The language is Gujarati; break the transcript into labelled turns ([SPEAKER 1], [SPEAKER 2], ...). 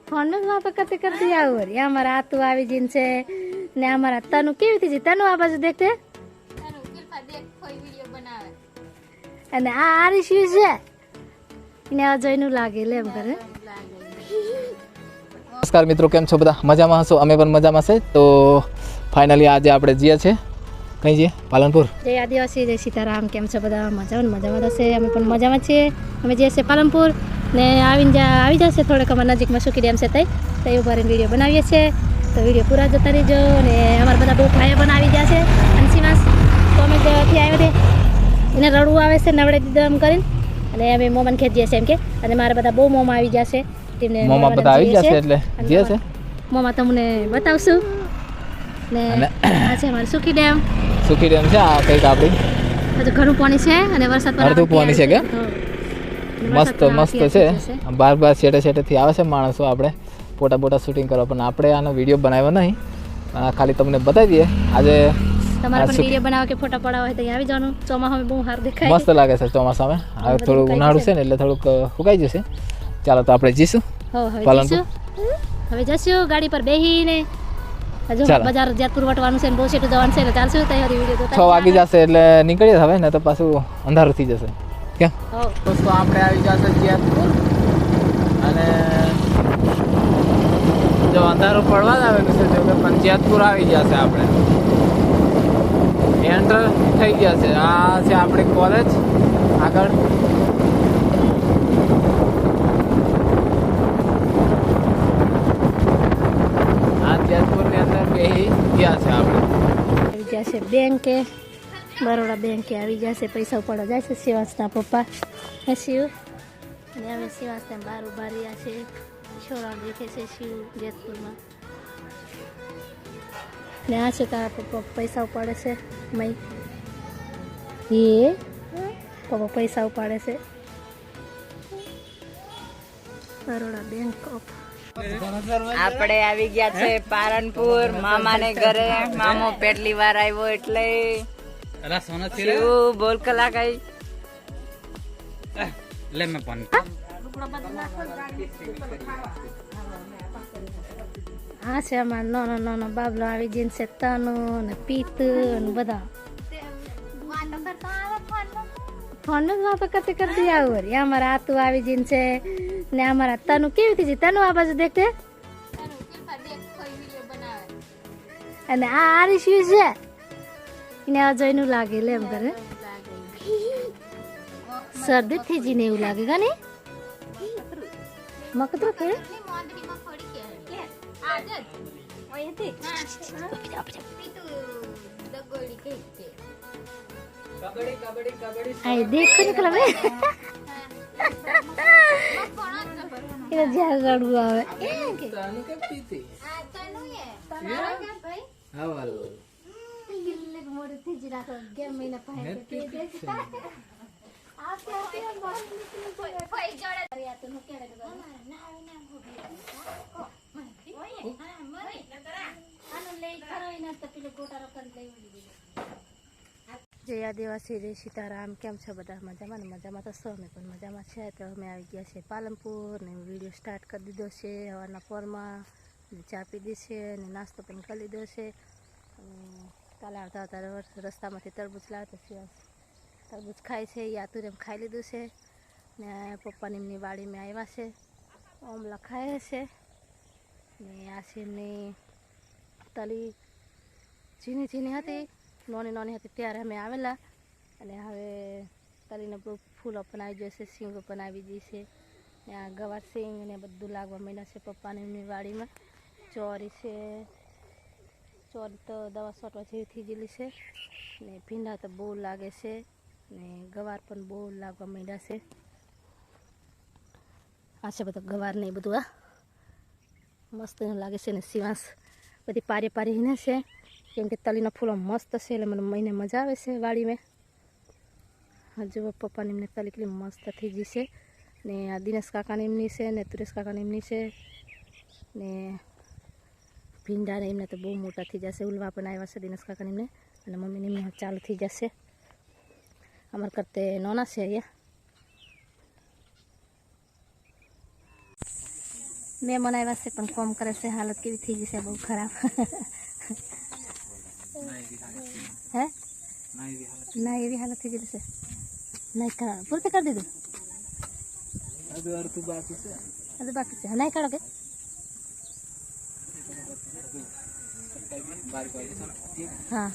[SPEAKER 1] ફોન જ વાતો કરતી કરતી આવું રે અમારા આતુ આવી જીન છે ને અમારા તનુ કેવી થઈ તનુ આ બાજુ દેખતે અને આ આરીશ છે ને આ જોઈનું લાગે લે એમ કરે
[SPEAKER 2] નમસ્કાર મિત્રો, કેમ છો બધા? મજામાં હશો? અમે પણ મજામાં છે. તો ફાઇનલી આજે આપણે જઈએ છીએ કઈ જઈએ? પાલનપુર.
[SPEAKER 1] જય આદિવાસી, જય સીતારામ. કેમ છો બધા? મજામાં હશે? અમે પણ મજામાં છીએ. અમે જઈએ છીએ પાલનપુર ને આવી જશે થોડેક અમારા નજીકમાં સુકી ડેમ છે તો એ ઉભા રહીને વિડીયો બનાવીએ છીએ. તો વિડીયો પૂરા જોતા રહીજો. ને અમારા બધા બહુ ભાઈઓ પણ આવી ગયા છે. અંશીમાસ કોમેન્ટથી આવ્યો છે, એને રડવું આવે છે નવડે દીધો એમ કરીને, અને અમે મોમાને ખેંચ જઈએ છીએ એમ કે. અને મારા બધા બહુ મોમાં આવી ગયા છે.
[SPEAKER 2] મોમાં બધા આવી ગયા છે એટલે જે છે
[SPEAKER 1] મોમાં તમને બતાવશું. ને આ છે અમારી સુકી ડેમ.
[SPEAKER 2] સુકી ડેમ છે આ કંઈક આપણી.
[SPEAKER 1] હજુ ઘણું પાણી છે અને વરસાદ પણ
[SPEAKER 2] અડધું પાણી છે કે મસ્ત છે. બાર છેટેથી આવે છે માણસો આપણે ફોટા શૂટિંગ કરવા, પણ આપણે આનો વિડીયો બનાવ્યો નહીં, ખાલી તમને બતાવી દઈએ. આજે
[SPEAKER 1] તમારે પણ વિડીયો બનાવવા કે ફોટા પડાવવા હોય તો આવી જવાનું. ચોમાસામાં બહુ સારું દેખાય,
[SPEAKER 2] મસ્ત લાગે છે ચોમાસામાં. હવે થોડું ઉનાળું છે ને એટલે થોડુંક સુકાઈ જશે. ચાલો તો આપણે જઈશું પાલનપુર.
[SPEAKER 1] હવે જશું ગાડી પર બેહીને. હજુ બજાર જેતપુર વટવાનું છે ને બહુ સેટું જવાનું છે એટલે ચાલશું. તૈયારી વિડીયો 6
[SPEAKER 2] વાગી જશે એટલે નીકળીએ હવે, ને તો પાછું અંધારું થઈ જશે. કેમ દોસ્તો આપણે આવી જશે જેતપુર, અને જો અંધારું પડવા જ આવે છે જો કે પણ જેતપુર આવી જશે. આપણે એન્ટર થઈ ગયા છે. આ છે આપણી કોલેજ આગળ. જેતપુરની અંદર બેસી ગયા છે આપણે.
[SPEAKER 1] આવી ગયા છે બેંકે, બરોડા બેંકે આવી ગયા છે. પૈસા ઉપાડવા જાય છે શિવાસના પપ્પા શિવ, અને હવે શિવાસના બહાર ઉભા રહ્યા છે. છોરા દેખે છે શિવ જેતપુરમાં. ને આ છે તારા પપ્પા પૈસા ઉપાડે છે. મય પપ્પા પૈસા ઉપાડે છે. Baroda bank of.
[SPEAKER 3] આપણે આવી ગયા છે પાલનપુર મામાને ઘરે. મામો પહેલી વાર આવ્યો એટલે બોલ કલાકાઈ
[SPEAKER 2] લે મે પણ
[SPEAKER 1] હા છે અમારો નાનો બાબલો આવી જઈને છે. તનુ ને પીતુ ને બધા ફોન જ વાતો કરતી કરતી આવું રે અમારા આતુ આવી જઈને છે ને અમારા તનુ કેવી થઈ તનુ આ બાજુ દેખતે અને આ આરીશ છે એને આ જોઈનું લાગે લે એમ કરે. શરદી થઈ જઈને એવું લાગે ગાને મકતરો કરે. આઈ દેખો નીકળે મે એને જ્યાં રડવું આવે
[SPEAKER 2] તનુ કે પીતી હા વાલો
[SPEAKER 1] કિલ્લે મોડે થી જ રાખો ગેમ મહિના પહેરે કે દે આ કે ફઈ જોડે રહ્યા તો કેડે ના ના આનો લઈ ખરોઈ ના તો પેલો ગોટારો કરી લઈ. જય આદિવાસી, જય સીતારામ. કેમ છો બધા? મજામાં ને? મજામાં તો છો, અમે પણ મજામાં છે. તો અમે આવી ગયા છે પાલનપુર ને વિડીયો સ્ટાર્ટ કરી દીધો છે. હવારના પોરમાં ચા પીધી છે અને નાસ્તો પણ કરી લીધો છે. કાલે આવતા આવતા રસ્તામાંથી તરબૂચ લાવતા છે. તરબૂચ ખાય છે, યાતુર એમ ખાઈ લીધું છે ને પપ્પાની એમની વાડીમાં આવ્યા છે. ઓમલા ખાય છે ને આ છે એમની તલી ઝીણી ઝીણી હતી, નાની હતી ત્યારે અમે આવેલા, અને હવે તલીને ફૂલો પણ આવી જશે, સિંગો પણ આવી જશે ને આ ગવાર સિંગ ને બધું લાગવા માંડ્યા છે પપ્પાની એમની વાડીમાં. ચોરી છે, ચોરી તો દવા છોટવા જેવી થઈ ગયેલી છે ને ભીંડા તો બહુ લાગે છે ને ગવાર પણ બહુ લાગવા માંડ્યા છે. આ છે બધું ગવાર ને બધું આ મસ્ત લાગે છે ને શિવાંશ બધી પારી ને છે, કેમ કે તલીના ફૂલો મસ્ત છે એટલે મને મહિને મજા આવે છે વાડીમાં. હજુ પપ્પાની એમને તલી કેટલી મસ્ત થઈ ગઈ છે ને આ દિનેશ કાકાની એમની છે ને તુરેશ કાકાની એમની છે ને ભીંડા ને એમને તો બહુ મોટા થઈ જશે. ઉલવા પણ આવ્યા છે દિનેશ કાકાની એમને, અને મમ્મીને એમને ચાલુ થઈ જશે. અમારા કરતે નાના છે અહીંયા. મહેમાન આવ્યા છે પણ કોમ કરે છે. હાલત કેવી થઈ ગઈ છે, બહુ ખરાબ. હે ના એવી હાલત થઈ ગઈ છે. નહીં પૂરતી કરી દીધું. બાકી છે. નહીં કાઢો કે હા